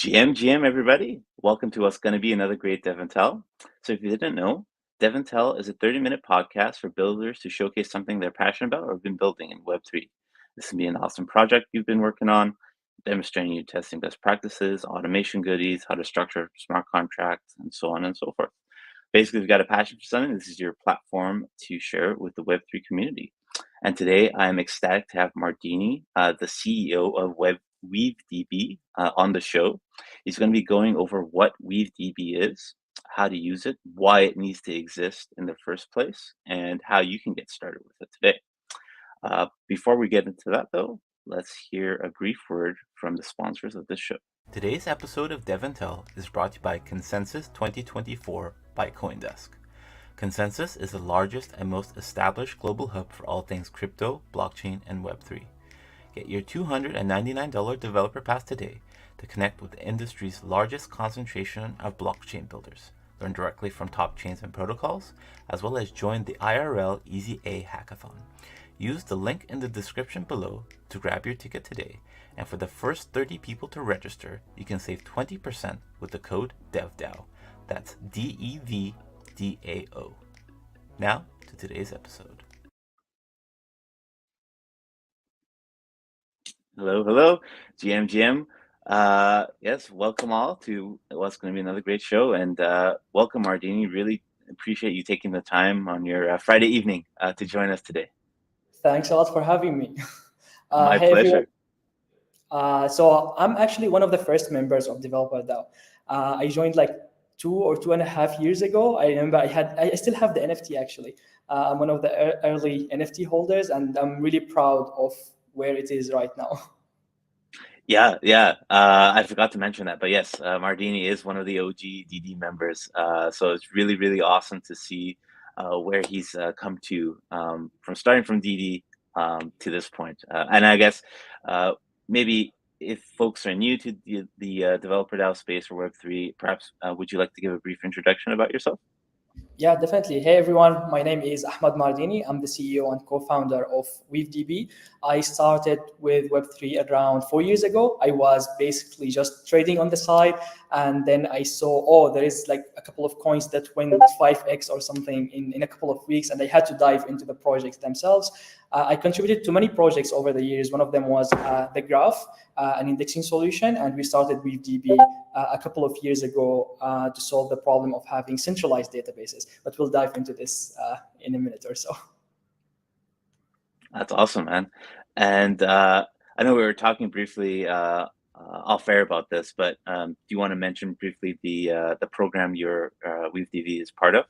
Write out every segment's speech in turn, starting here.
GM, everybody. Welcome to what's going to be another great DevNTell. So if you didn't know, DevNTell is a 30-minute podcast for builders to showcase something they're passionate about or have been building in Web3. This can be an awesome project you've been working on, demonstrating you testing best practices, automation goodies, how to structure smart contracts, and so on and so forth. Basically, if you've got a passion for something, this is your platform to share it with the Web3 community. And today I'm ecstatic to have Mardeni, the CEO of WeaveDB, on the show. He's going to be going over what WeaveDB is, how to use it, why it needs to exist in the first place, and how you can get started with it today. Before we get into that, though, let's hear a brief word from the sponsors of this show. Today's episode of DevNTell is brought to you by Consensus 2024 by CoinDesk. Consensus is the largest and most established global hub for all things crypto, blockchain, and Web3. Get your $299 developer pass today to connect with the industry's largest concentration of blockchain builders, learn directly from top chains and protocols, as well as join the IRL Easy A Hackathon. Use the link in the description below to grab your ticket today, and for the first 30 people to register, you can save 20% with the code DEVDAO. That's DEVDAO. Now to today's episode. Hello, GM. Yes, welcome all to what's going to be another great show, and welcome, Mardeni. Really appreciate you taking the time on your Friday evening to join us today. Thanks a lot for having me. My pleasure. So I'm actually one of the first members of DevDAO. I joined like 2 or 2.5 years ago. I remember I still have the NFT actually. I'm one of the early NFT holders, and I'm really proud of where it is right now. Yeah. I forgot to mention that, but yes, Mardeni is one of the OG DD members. So it's really, really awesome to see where he's come to from starting from DD to this point. And I guess maybe if folks are new to the developer DAO space or Web3, perhaps would you like to give a brief introduction about yourself? Yeah, definitely. Hey, everyone. My name is Ahmad Mardeni. I'm the CEO and co-founder of WeaveDB. I started with Web3 around 4 years ago. I was basically just trading on the side. And then I saw, there is like a couple of coins that went 5x or something in a couple of weeks. And I had to dive into the projects themselves. I contributed to many projects over the years. One of them was the Graph, an indexing solution. And we started WeaveDB a couple of years ago to solve the problem of having centralized databases. But we'll dive into this in a minute or so. That's awesome, man. And I know we were talking briefly off air about this, but do you want to mention briefly the program your WeaveDB is part of?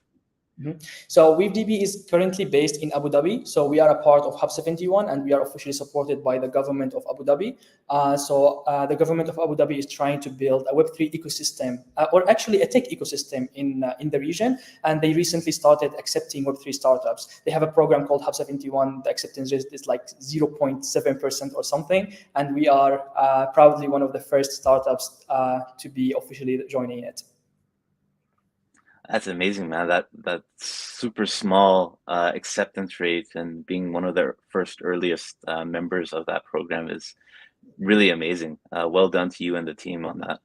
Mm-hmm. So WeaveDB is currently based in Abu Dhabi. So we are a part of Hub 71, and we are officially supported by the government of Abu Dhabi. The government of Abu Dhabi is trying to build a Web3 ecosystem, or actually a tech ecosystem in the region. And they recently started accepting Web3 startups. They have a program called Hub 71. The acceptance rate is like 0.7% or something. And we are proudly one of the first startups to be officially joining it. That's amazing, man. That super small acceptance rate and being one of the first earliest members of that program is really amazing. Well done to you and the team on that.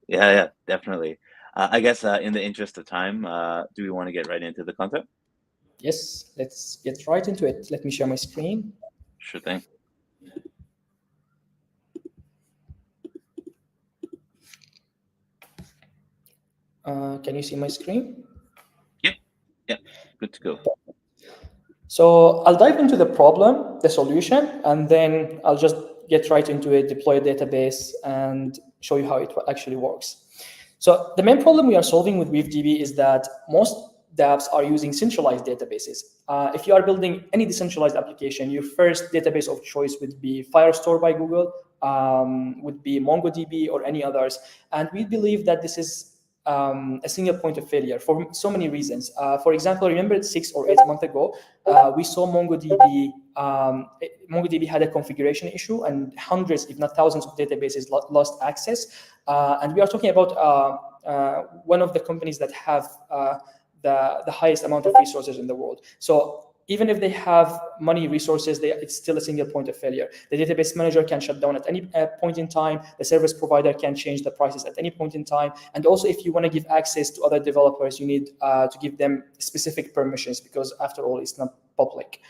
Yeah, definitely. I guess in the interest of time, do we want to get right into the content? Yes, let's get right into it. Let me share my screen. Sure thing. Can you see my screen? Yeah, good to go. So I'll dive into the problem, the solution, and then I'll just get right into it, deploy a database, and show you how it actually works. So the main problem we are solving with WeaveDB is that most dApps are using centralized databases. If you are building any decentralized application, your first database of choice would be Firestore by Google, would be MongoDB or any others. And we believe that this is a single point of failure for so many reasons. For example, remember 6 or 8 months ago, we saw MongoDB. MongoDB had a configuration issue, and hundreds, if not thousands, of databases lost access. And we are talking about one of the companies that have the highest amount of resources in the world. So even if they have money, resources, it's still a single point of failure. The database manager can shut down at any point in time. The service provider can change the prices at any point in time. And also, if you want to give access to other developers, you need to give them specific permissions, because after all, it's not public.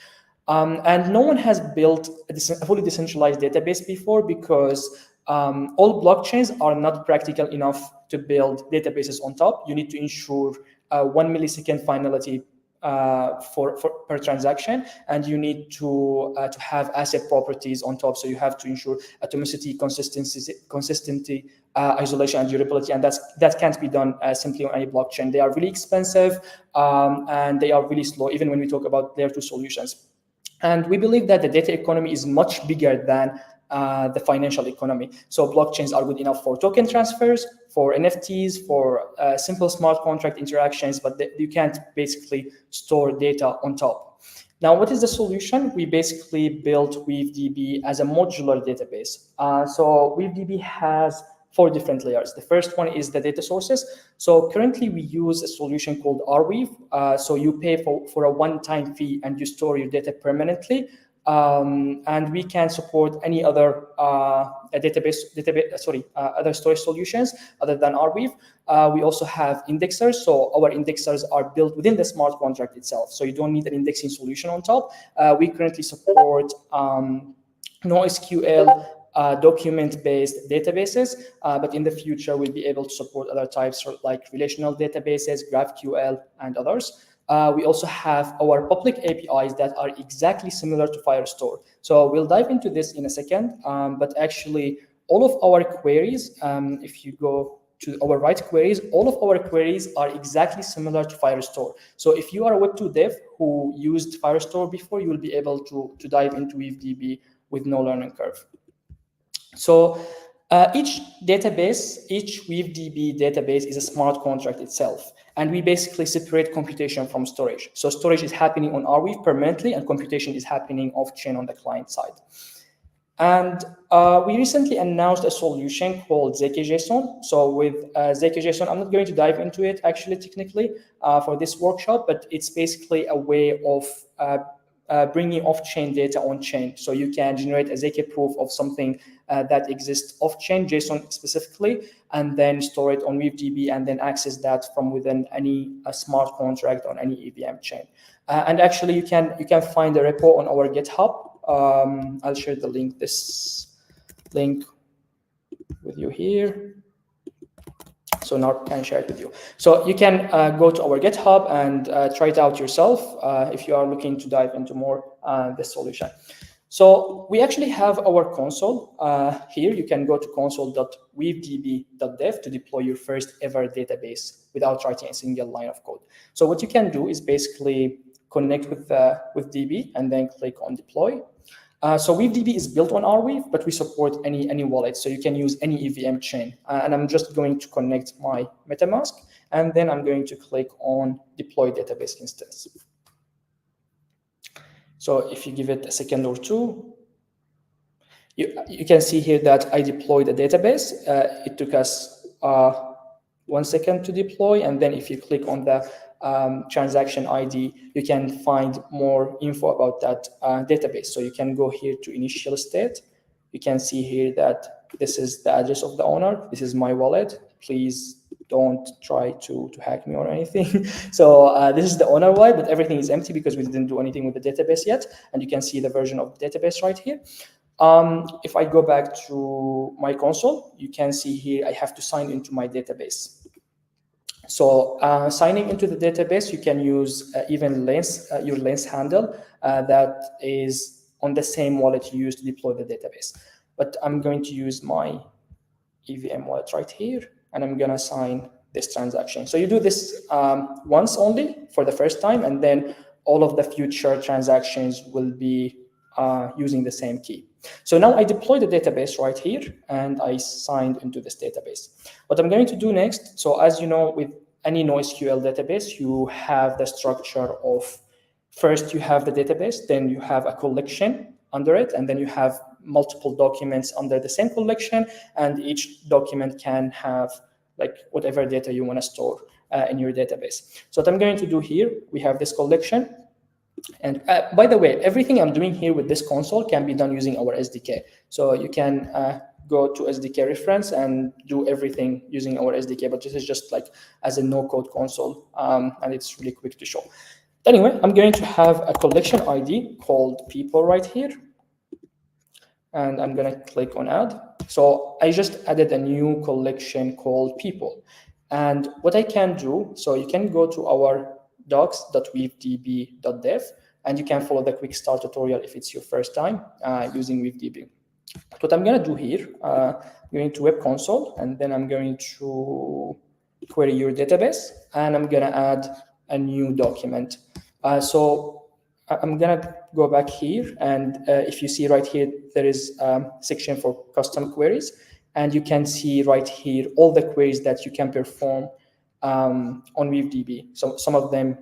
And no one has built a fully decentralized database before, because all blockchains are not practical enough to build databases on top. You need to ensure 1 millisecond finality per transaction, and you need to have asset properties on top. So you have to ensure atomicity, consistency, isolation, and durability, and that can't be done simply on any blockchain. They are really expensive, and they are really slow, even when we talk about layer 2 solutions. And we believe that the data economy is much bigger than the financial economy. So blockchains are good enough for token transfers, for NFTs, for simple smart contract interactions, but you can't basically store data on top. Now, what is the solution? We basically built WeaveDB as a modular database. So WeaveDB has 4 different layers. The first one is the data sources. So currently we use a solution called Rweave. So you pay for a one-time fee and you store your data permanently. And we can support any other other storage solutions other than Rweave. We also have indexers. So our indexers are built within the smart contract itself. So you don't need an indexing solution on top. We currently support NoSQL, document-based databases, but in the future we'll be able to support other types like relational databases, GraphQL, and others. We also have our public APIs that are exactly similar to Firestore. So we'll dive into this in a second, but actually all of our queries, if you go to our write queries, all of our queries are exactly similar to Firestore. So if you are a Web2 dev who used Firestore before, you will be able to dive into WeaveDB with no learning curve. So each WeaveDB database is a smart contract itself. And we basically separate computation from storage. So storage is happening on Rweave permanently, and computation is happening off-chain on the client side. And we recently announced a solution called ZK-JSON. So with ZK-JSON, I'm not going to dive into it actually technically for this workshop, but it's basically a way of bringing off-chain data on-chain. So you can generate a ZK proof of something that exists off-chain, JSON specifically, and then store it on WeaveDB and then access that from within any smart contract on any EVM chain. And actually, you can find the repo on our GitHub. I'll share this link with you here. So now I can share it with you. So you can go to our GitHub and try it out yourself if you are looking to dive into more this solution. So we actually have our console here. You can go to console.weavedb.dev to deploy your first ever database without writing a single line of code. So what you can do is basically connect with DB and then click on deploy. So WeaveDB is built on Rweave, but we support any wallet. So you can use any EVM chain. And I'm just going to connect my MetaMask, and then I'm going to click on deploy database instance. So if you give it a second or two, you can see here that I deployed a database. It took us 1 second to deploy. And then if you click on the transaction ID, you can find more info about that database. So you can go here to initial state. You can see here that this is the address of the owner. This is my wallet. Please don't try to hack me or anything. So this is the owner wallet, but everything is empty because we didn't do anything with the database yet. And you can see the version of the database right here. If I go back to my console, you can see here I have to sign into my database. So signing into the database, you can use even your lens handle that is on the same wallet you use to deploy the database. But I'm going to use my EVM wallet right here, and I'm going to sign this transaction. So you do this once only for the first time, and then all of the future transactions will be using the same key. So now I deploy the database right here, and I signed into this database. What I'm going to do next, so as you know, with any NoSQL database, you have the structure of first you have the database, then you have a collection under it, and then you have multiple documents under the same collection, and each document can have like whatever data you want to store in your database. So what I'm going to do here, we have this collection. And by the way, everything I'm doing here with this console can be done using our SDK. So you can go to SDK reference and do everything using our SDK, but this is just like as a no-code console, and it's really quick to show. Anyway, I'm going to have a collection ID called people right here, and I'm going to click on add. So I just added a new collection called people. And what I can do, so you can go to our docs.weavdb.dev, and you can follow the quick start tutorial if it's your first time using WeaveDB. What I'm going to do here, I'm going to Web Console, and then I'm going to query your database, and I'm going to add a new document. So I'm going to go back here, and if you see right here, there is a section for custom queries, and you can see right here all the queries that you can perform on WeaveDB. So some of them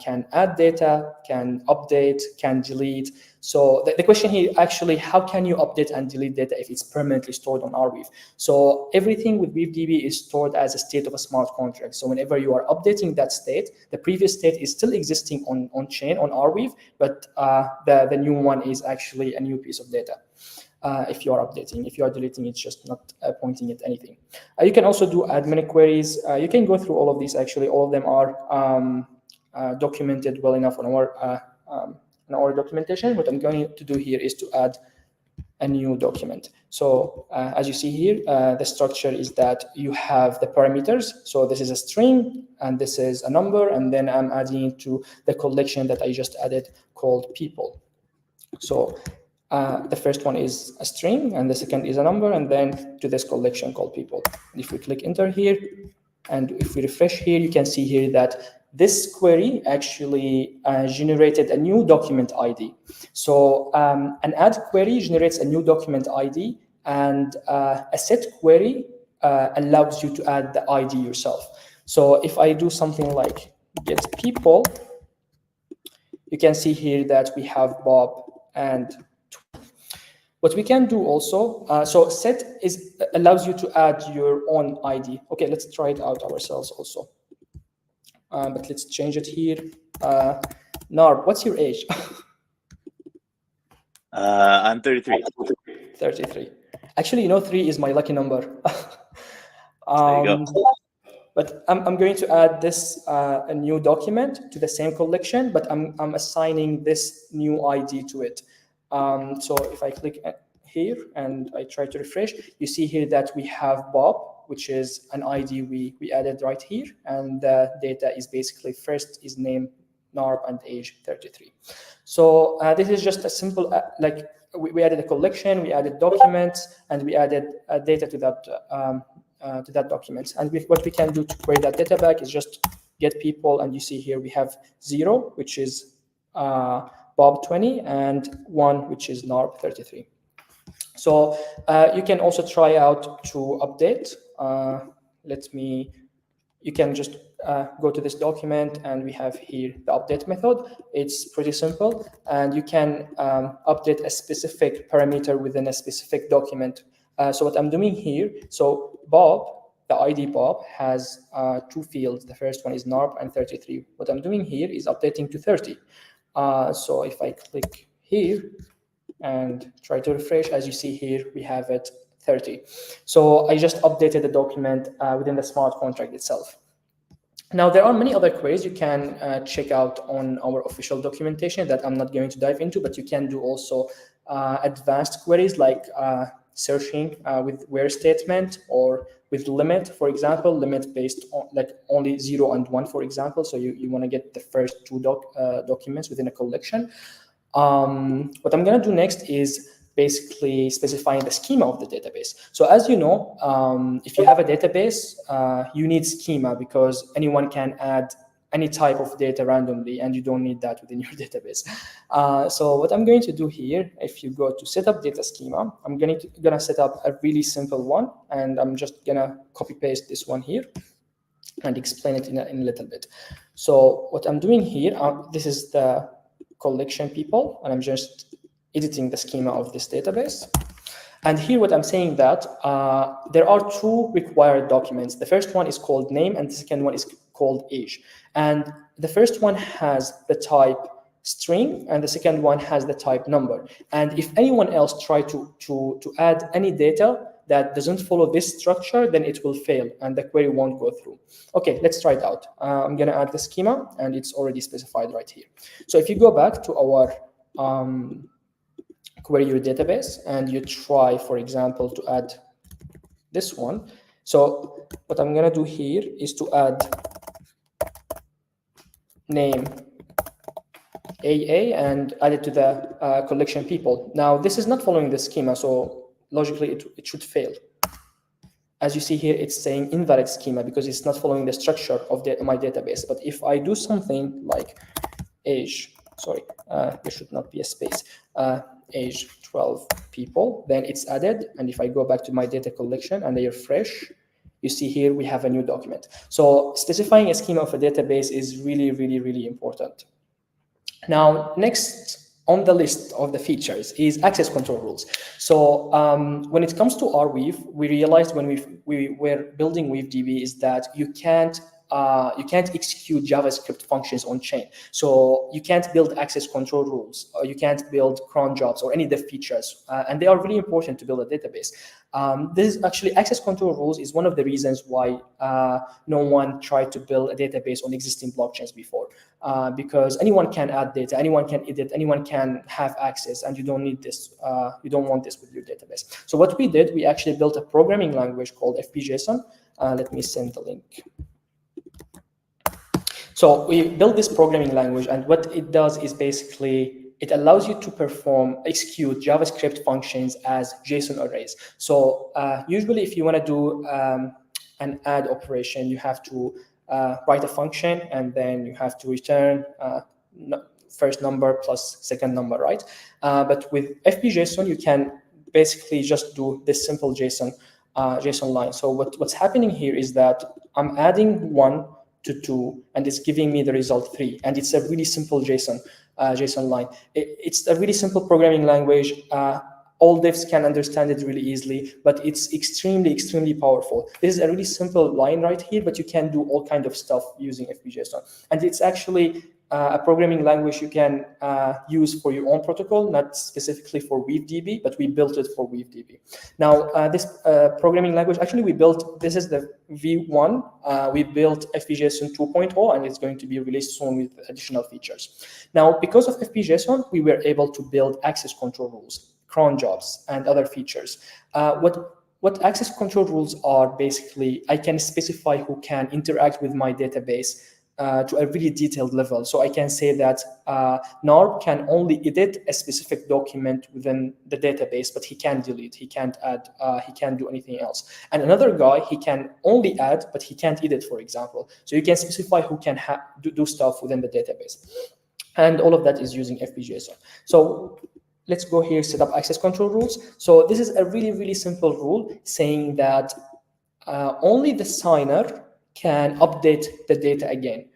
can add data, can update, can delete. So the question here actually, how can you update and delete data if it's permanently stored on Arweave? So everything with WeaveDB is stored as a state of a smart contract. So whenever you are updating that state, the previous state is still existing on chain, on Arweave, but the new one is actually a new piece of data. If you are updating. If you are deleting, it's just not pointing at anything. You can also do admin queries. You can go through all of these. Actually, all of them are documented well enough on our documentation. What I'm going to do here is to add a new document. So as you see here, the structure is that you have the parameters. So this is a string, and this is a number, and then I'm adding it to the collection that I just added called people. So the first one is a string, and the second is a number, and then to this collection called people. And if we click enter here, and if we refresh here, you can see here that this query actually generated a new document ID. So an add query generates a new document ID, and a set query allows you to add the ID yourself. So if I do something like get people, you can see here that we have Bob and what we can do also, so set allows you to add your own ID. Okay, let's try it out ourselves also. But let's change it here. Narb, what's your age? I'm 33. 33. Actually, 3 is my lucky number. There you go. But I'm going to add this a new document to the same collection, but I'm assigning this new ID to it. So if I click here and I try to refresh, you see here that we have Bob, which is an ID we added right here. And the data is basically first is name, Narb, and age 33. So this is just a simple, like we added a collection, we added documents, and we added data to that document. And what we can do to query that data back is just get people, and you see here we have 0, which is Bob 20, and 1, which is Narb 33. So you can also try out to update. You can just go to this document, and we have here the update method. It's pretty simple, and you can update a specific parameter within a specific document. So what I'm doing here, so Bob, the ID Bob has 2 fields. The first one is Narb and 33. What I'm doing here is updating to 30. So if I click here and try to refresh, as you see here, we have it 30. So I just updated the document within the smart contract itself. Now, there are many other queries you can check out on our official documentation that I'm not going to dive into, but you can do also advanced queries like searching with where statement or with limit, for example, limit based on like only 0 and 1, for example. So you want to get the first 2 documents within a collection. What I'm going to do next is basically specifying the schema of the database. So as you know, if you have a database, you need schema because anyone can add any type of data randomly, and you don't need that within your database. So what I'm going to do here, if you go to setup data schema, I'm gonna set up a really simple one, and I'm just gonna copy paste this one here and explain it in a little bit. So what I'm doing here, this is the collection people, and I'm just editing the schema of this database. And here what I'm saying that there are 2 required documents. The first one is called name, and the second one is called age. And the first one has the type string, and the second one has the type number. And if anyone else try to add any data that doesn't follow this structure, then it will fail and the query won't go through. Okay, let's try it out. I'm going to add the schema, and it's already specified right here. So if you go back to our query your database and you try, for example, to add this one. So what I'm going to do here is to add name AA and add it to the collection people. Now, this is not following the schema, so logically it should fail. As you see here, it's saying invalid schema because it's not following the structure of my database. But if I do something like age, sorry, there should not be a space, age 12 people, then it's added. And if I go back to my data collection and I refresh, you see here we have a new document. So specifying a schema of a database is really, really, really important. Now, next on the list of the features is access control rules. So when it comes to our Weave, we realized when we were building WeaveDB is that you can't execute JavaScript functions on chain. So you can't build access control rules, or you can't build cron jobs or any of the features. And they are really important to build a database. This is actually access control rules is one of the reasons why no one tried to build a database on existing blockchains before. Because anyone can add data, anyone can edit, anyone can have access, and you don't need this. You don't want this with your database. So what we did, we actually built a programming language called FBJSON. Let me send the link. So we built this programming language, and what it does is basically it allows you to execute JavaScript functions as JSON arrays. So usually if you want to do an add operation, you have to write a function, and then you have to return first number plus second number, right? But with FBJSON, you can basically just do this simple JSON line. So what's happening here is that I'm adding 1 to 2, and it's giving me the result 3, and it's a really simple JSON line. It's a really simple programming language. All devs can understand it really easily, but it's extremely, extremely powerful. This is a really simple line right here, but you can do all kind of stuff using FBJSON. And it's actually a programming language you can use for your own protocol, not specifically for WeaveDB, but we built it for WeaveDB. Now, this programming language, actually we built, this is the V1, we built FBJSON 2.0, and it's going to be released soon with additional features. Now, because of FBJSON, we were able to build access control rules, cron jobs, and other features. What access control rules are, basically, I can specify who can interact with my database to a really detailed level. So I can say that Narb can only edit a specific document within the database, but he can't delete, he can't add, he can't do anything else. And another guy, he can only add, but he can't edit, for example. So you can specify who can do stuff within the database. And all of that is using FBJSON. So let's go here, set up access control rules. So this is a really, really simple rule saying that only the signer can update the data again.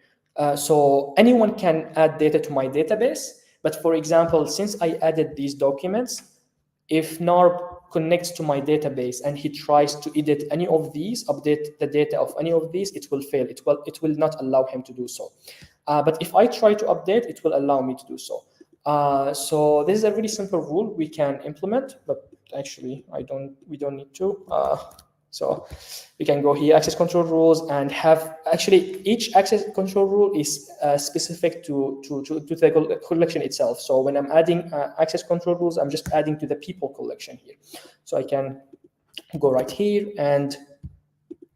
So anyone can add data to my database, but for example, since I added these documents, if Narb connects to my database and he tries to edit any of these, update the data of any of these, it will fail. It will not allow him to do so. But if I try to update, it will allow me to do so. So this is a really simple rule we can implement, but actually we don't need to. So we can go here, access control rules, and have actually each access control rule is specific to the collection itself. So when I'm adding access control rules, I'm just adding to the people collection here. So I can go right here and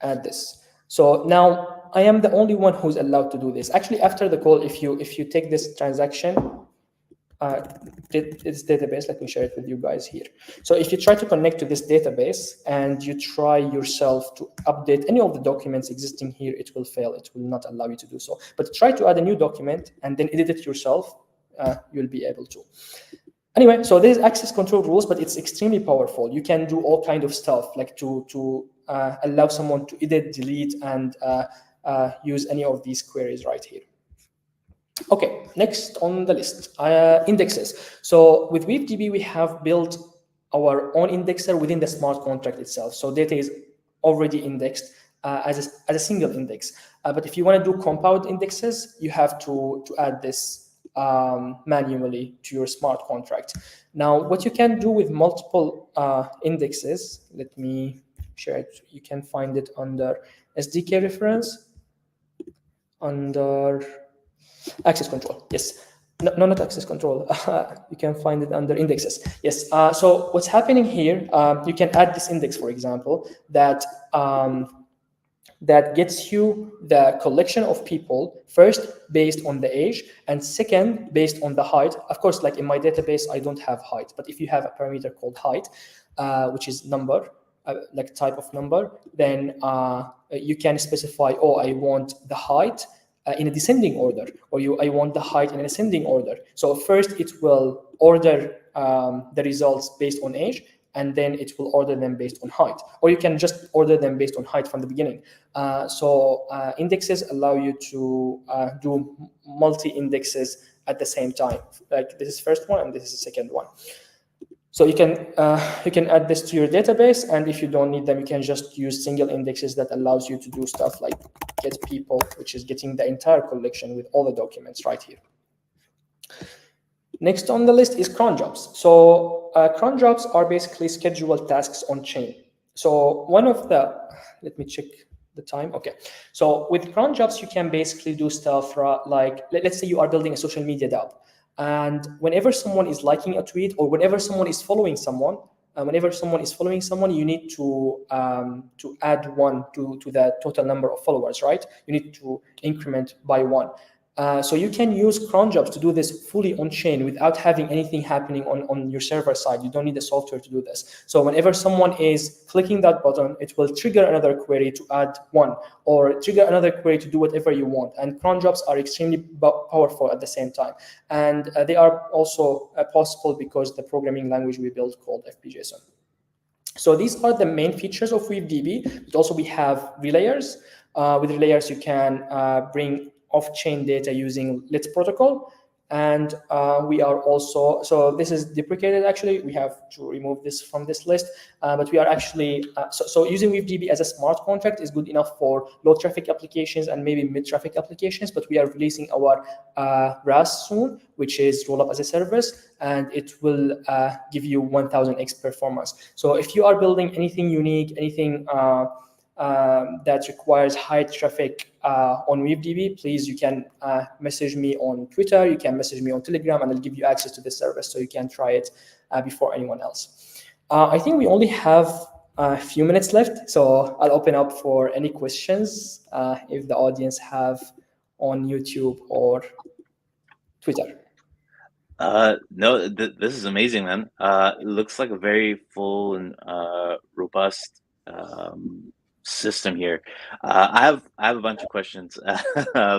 add this. So now I am the only one who's allowed to do this. Actually, after the call, if you take this transaction, this database, let me share it with you guys here. So if you try to connect to this database and you try yourself to update any of the documents existing here, it will fail. It will not allow you to do so. But try to add a new document and then edit it yourself, you'll be able to. Anyway, so this is access control rules, but it's extremely powerful. You can do all kind of stuff, like to allow someone to edit, delete, and use any of these queries right here. Okay, next on the list, indexes. So with WeaveDB, we have built our own indexer within the smart contract itself. So data is already indexed as a single index. But if you want to do compound indexes, you have to add this manually to your smart contract. Now, what you can do with multiple indexes, let me share it. You can find it under SDK reference, under access control. Yes. No, not access control. You can find it under indexes. Yes. So what's happening here? You can add this index, for example, that gets you the collection of people, first based on the age, and second based on the height. Of course, like in my database, I don't have height, but if you have a parameter called height, which is number, like type of number, then you can specify, oh, I want the height in a descending order, or I want the height in an ascending order. So first it will order the results based on age, and then it will order them based on height. Or you can just order them based on height from the beginning. So indexes allow you to do multi-indexes at the same time. Like this is first one and this is the second one. So you can add this to your database, and if you don't need them, you can just use single indexes that allows you to do stuff like get people, which is getting the entire collection with all the documents right here. Next on the list is cron jobs. So cron jobs are basically scheduled tasks on chain. So one of the, let me check the time. Okay. So with cron jobs, you can basically do stuff like, let's say you are building a social media DAO. And whenever someone is liking a tweet, or whenever someone is following someone, you need to add one to the total number of followers, right? You need to increment by one. So you can use cron jobs to do this fully on chain without having anything happening on your server side. You don't need the software to do this. So whenever someone is clicking that button, it will trigger another query to add one, or trigger another query to do whatever you want. And cron jobs are extremely powerful at the same time. And they are also possible because the programming language we built called FBJSON. So these are the main features of WeaveDB. But also we have relayers. With relayers, you can bring off-chain data using LIT protocol. And we are also, so this is deprecated actually, we have to remove this from this list, but we are actually, so using WeaveDB as a smart contract is good enough for low traffic applications and maybe mid traffic applications, but we are releasing our RAS soon, which is roll up as a service, and it will give you 1000x performance. So if you are building anything unique, anything that requires high traffic on WeaveDB, please, you can message me on Twitter, you can message me on Telegram, and I'll give you access to this service so you can try it before anyone else. I think we only have a few minutes left, so I'll open up for any questions if the audience have on YouTube or Twitter. No, this is amazing, man. It looks like a very full and robust system here. I have a bunch of questions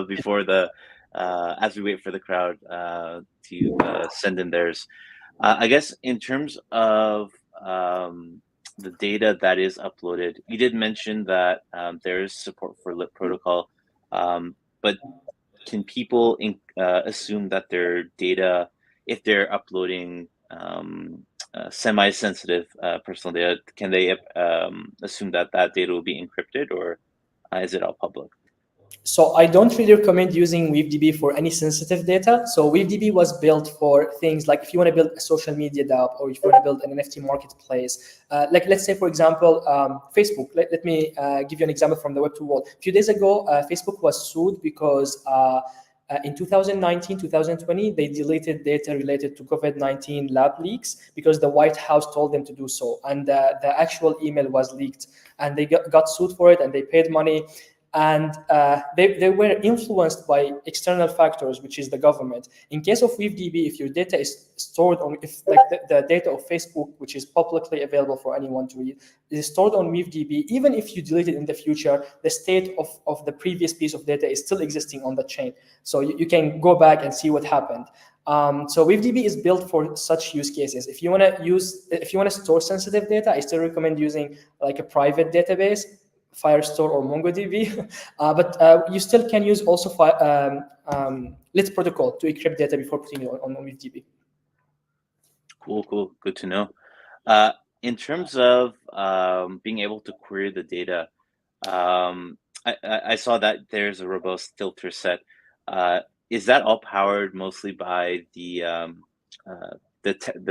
before as we wait for the crowd to send in theirs. I guess in terms of the data that is uploaded, you did mention that there is support for LIT protocol, but can people assume that their data, if they're uploading semi-sensitive personal data, can they assume that data will be encrypted, or is it all public? So I don't really recommend using WeaveDB for any sensitive data. So WeaveDB was built for things like if you want to build a social media DAO, or if you want to build an NFT marketplace. Like let's say, for example, Facebook. Let me give you an example from the Web2 world. A few days ago, Facebook was sued because in 2019, 2020, they deleted data related to COVID-19 lab leaks because the White House told them to do so. And the actual email was leaked, and they got sued for it, and they paid money. And they were influenced by external factors, which is the government. In case of WeaveDB, if your data is stored on, if like the data of Facebook, which is publicly available for anyone to read, is stored on WeaveDB, even if you delete it in the future, the state of the previous piece of data is still existing on the chain. So you can go back and see what happened. So WeaveDB is built for such use cases. If you want to store sensitive data, I still recommend using like a private database, Firestore or MongoDB, but you still can use also LIT protocol to encrypt data before putting it on WeaveDB. Cool. Good to know. In terms of being able to query the data, I saw that there's a robust filter set. is that all powered mostly by the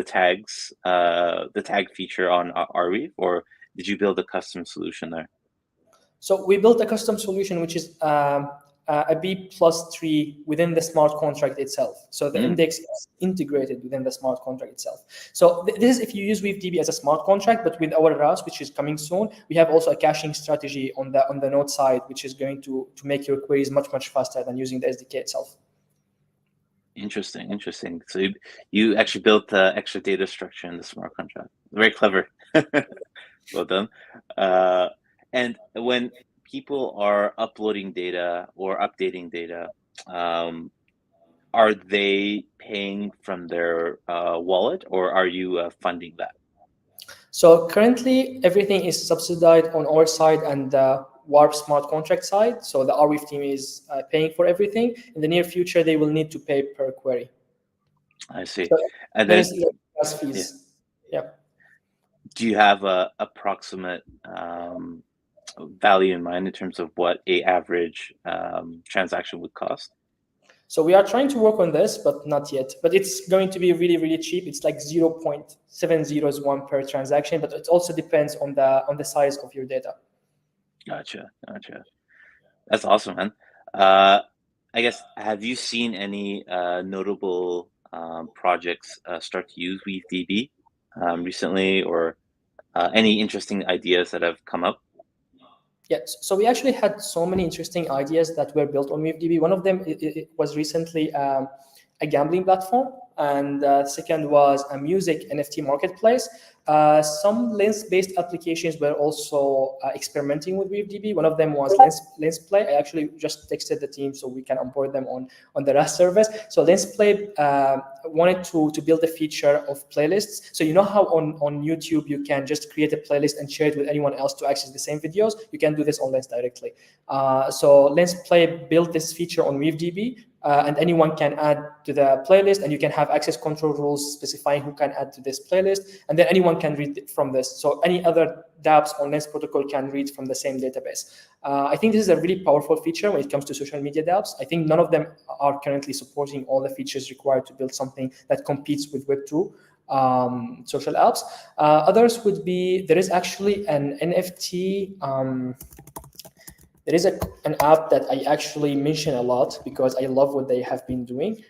tags, the tag feature on Arweave, or did you build a custom solution there? So we built a custom solution, which is a B+3 within the smart contract itself. So the index is integrated within the smart contract itself. So this is if you use WeaveDB as a smart contract, but with our RAS, which is coming soon, we have also a caching strategy on the node side, which is going to make your queries much faster than using the SDK itself. Interesting. So you actually built the extra data structure in the smart contract. Very clever. Well done. And when people are uploading data or updating data, are they paying from their wallet, or are you funding that? So currently, everything is subsidized on our side and the Warp smart contract side. So the Arweave team is paying for everything. In the near future, they will need to pay per query. I see. So And then, fees. Yeah. Do you have a approximate value in mind in terms of what a average transaction would cost? So we are trying to work on this, but not yet. But it's going to be really cheap. It's like 0.701 per transaction, but it also depends on the size of your data. Gotcha. That's awesome, man. I guess, have you seen any notable projects start to use WeaveDB recently, or any interesting ideas that have come up? Yes, so we actually had so many interesting ideas that were built on WeaveDB. One of them it was recently a gambling platform, and second was a music NFT marketplace. Some lens-based applications were also experimenting with WeaveDB. One of them was LensPlay. I actually just texted the team so we can onboard them on the RAS service. So LensPlay wanted to build a feature of playlists. So you know how on YouTube you can just create a playlist and share it with anyone else to access the same videos? You can do this on Lens directly. So LensPlay built this feature on WeaveDB. And anyone can add to the playlist, and you can have access control rules specifying who can add to this playlist, and then anyone can read from this. So any other dApps on Lens protocol can read from the same database. I think this is a really powerful feature when it comes to social media dApps. I think none of them are currently supporting all the features required to build something that competes with Web2 social apps. Others would be, there is actually an NFT. There is an app that I actually mention a lot because I love what they have been doing.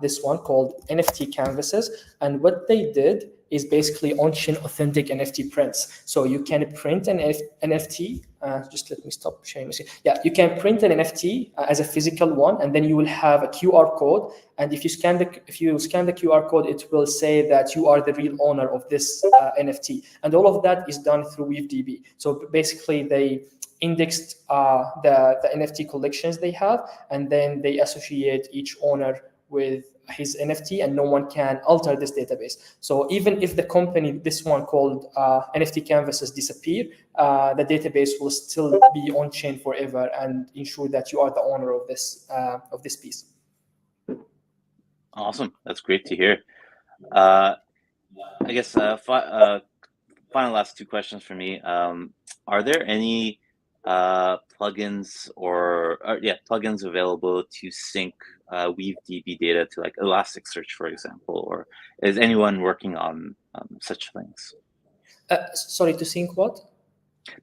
This one called NFT Canvases. And what they did is basically on-chain authentic NFT prints. So you can print an NFT. Just let me stop sharing this. Yeah, you can print an NFT as a physical one, and then you will have a QR code. And if you scan the QR code, it will say that you are the real owner of this NFT. And all of that is done through WeaveDB. So basically, they indexed the NFT collections they have, and then they associate each owner with his NFT, and no one can alter this database. So even if the company, this one called NFT Canvases, disappear, the database will still be on chain forever and ensure that you are the owner of this piece. Awesome, that's great to hear. I guess final last two questions for me. Are there any plugins plugins available to sync WeaveDB data to like Elasticsearch, for example, or is anyone working on such things? Sorry, to sync what?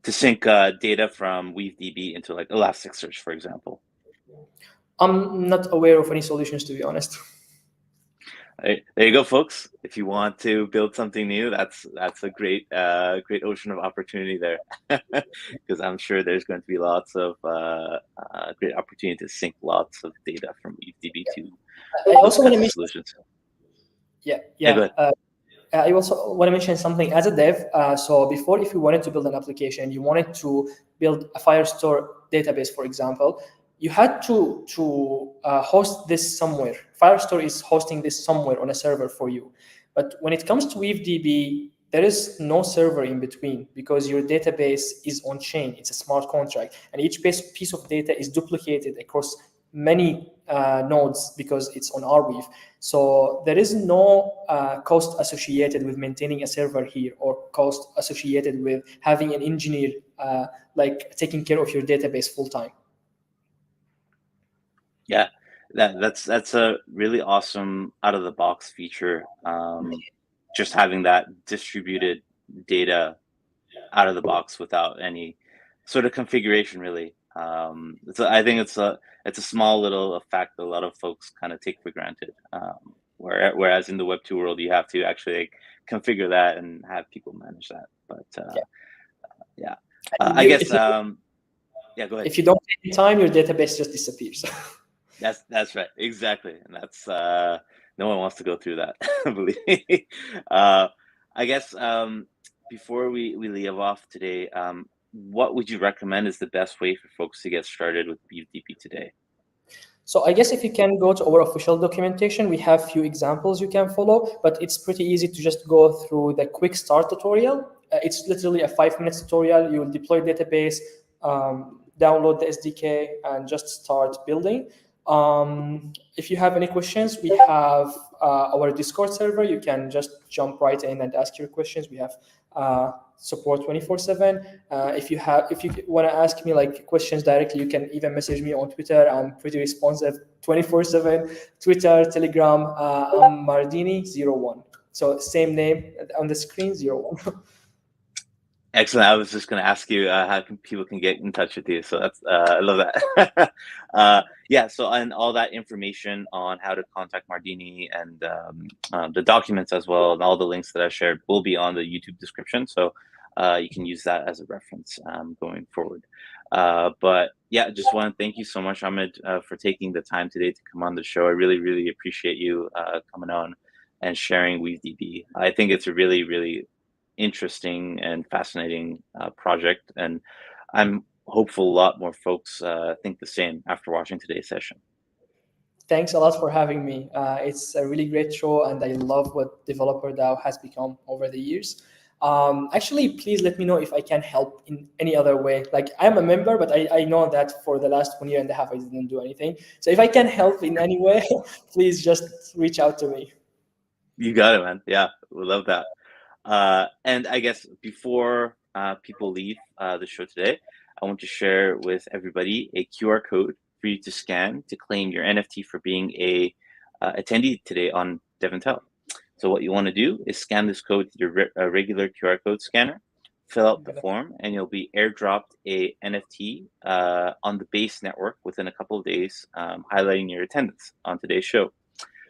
To sync data from WeaveDB into like Elasticsearch, for example. I'm not aware of any solutions, to be honest. There you go, folks. If you want to build something new, that's a great ocean of opportunity there, because I'm sure there's going to be lots of great opportunity to sync lots of data from WeaveDB to I also want to mention solutions. Yeah. Go ahead. I also want to mention something as a dev. So before, if you wanted to build an application, you wanted to build a Firestore database, for example, you had to host this somewhere. Firestore is hosting this somewhere on a server for you. But when it comes to WeaveDB, there is no server in between because your database is on chain. It's a smart contract, and each piece of data is duplicated across many nodes because it's on Arweave. So there is no cost associated with maintaining a server here, or cost associated with having an engineer like taking care of your database full time. Yeah, That's a really awesome out of the box feature. Just having that distributed data out of the box without any sort of configuration, really. I think it's a small little fact that a lot of folks kind of take for granted. Whereas in the Web2 world, you have to actually like, configure that and have people manage that. But yeah, And I guess yeah. Go ahead. if you don't take the time, your database just disappears. That's right, exactly, and that's no one wants to go through that. Believe me. I guess before we leave off today, what would you recommend is the best way for folks to get started with WeaveDB today? So I guess if you can go to our official documentation, we have few examples you can follow, but it's pretty easy to just go through the quick start tutorial. It's literally a 5-minute tutorial. You will deploy database, download the SDK, and just start building. If you have any questions, we have our Discord server. You can just jump right in and ask your questions. We have support 24/7. If you want to ask me like questions directly, you can even message me on Twitter. I'm pretty responsive 24/7. Twitter, Telegram. I'm Mardeni01. So same name on the screen, 01. Excellent. I was just going to ask you how people can get in touch with you. So that's I love that. Yeah. So and all that information on how to contact Mardeni and the documents as well, and all the links that I shared will be on the YouTube description. So you can use that as a reference going forward. But yeah, just want to thank you so much, Ahmed, for taking the time today to come on the show. I really, really appreciate you coming on and sharing WeaveDB. I think it's a really, really interesting and fascinating project, and I'm hopeful a lot more folks think the same after watching today's session. Thanks a lot for having me. It's a really great show, and I love what Developer DAO has become over the years. Actually, please let me know if I can help in any other way. Like, I'm a member, but I know that for the last 1.5 years, I didn't do anything. So if I can help in any way, please just reach out to me. You got it, man. Yeah, we love that. And I guess before people leave the show today, I want to share with everybody a QR code for you to scan to claim your NFT for being a attendee today on DevNTell. So what you want to do is scan this code to your regular QR code scanner, fill out the form, and you'll be airdropped a NFT on the base network within a couple of days, highlighting your attendance on today's show.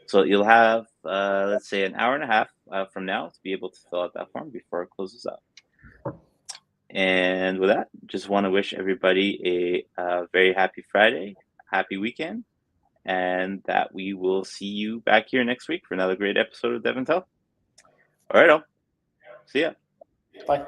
So you'll have, let's say, an hour and a half from now to be able to fill out that form before it closes up. And with that, just want to wish everybody a very happy Friday, happy weekend, and that we will see you back here next week for another great episode of DevNTell. All right, see ya. Bye.